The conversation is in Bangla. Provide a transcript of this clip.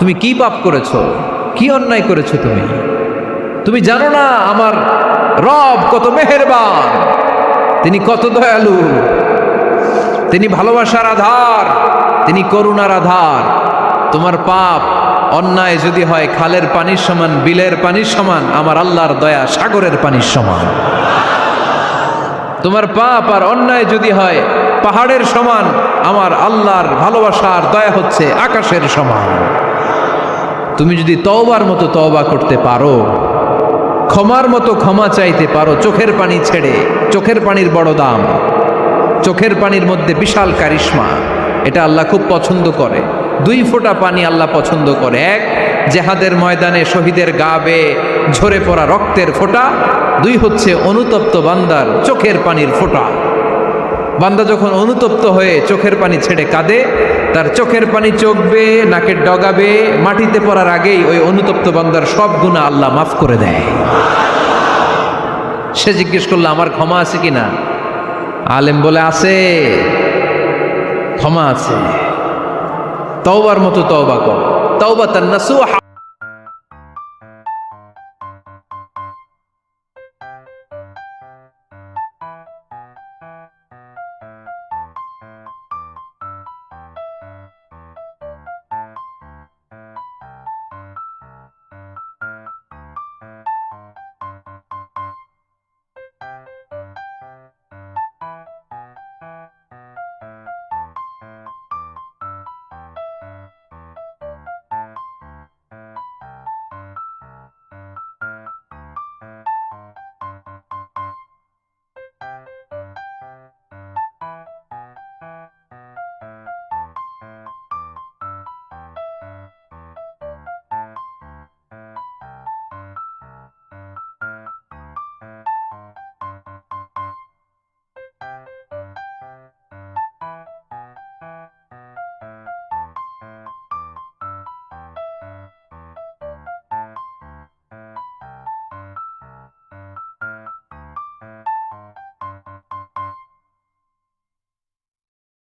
তুমি কি পাপ করেছো, কি অন্যায় করেছো? তুমি জানো না আমার রব কত মেহেরবান, তিনি কত দয়ালু, তিনি ভালোবাসার আধার, তিনি করুণার আধার। তোমার পাপ অন্যায় যদি হয় খালের পানির সমান, বিলের পানির সমান, আমার আল্লাহর দয়া সাগরের পানির সমান। তোমার পাপ আর অন্যায় যদি হয় পাহাড়ের সমান, আমার আল্লাহর ভালোবাসার দয়া হচ্ছে আকাশের সমান। তুমি যদি তওবার মতো তওবা করতে পারো, ক্ষমার মতো ক্ষমা চাইতে পারো, চোখের পানি ছেড়ে, চোখের পানির বড় দাম, চোখের পানির মধ্যে বিশাল কারিশমা, এটা আল্লাহ খুব পছন্দ করে। 2 ফোঁটা পানি আল্লাহ পছন্দ করে। এক, জেহাদের ময়দানে শহীদের গা বেয়ে ঝরে পড়া রক্তের ফোঁটা। 2 হচ্ছে অনুতপ্ত বান্দার চোখের পানির ফোঁটা। বান্দা যখন অনুতপ্ত হয়ে চোখের পানি ছেড়ে কাঁদে, তার চোখের পানি চোখ বেয়ে নাকের ডগা বেয়ে মাটিতে পড়ার আগেই ওই অনুতপ্ত বান্দার সব গুনাহ আল্লাহ মাফ করে দেয়। সে জিজ্ঞেস করলো আমার ক্ষমা আছে কিনা? আলেম বলে আছে, ক্ষমা আছে। তওবার মতো তওবা কর, তওবাতান নাসুহা।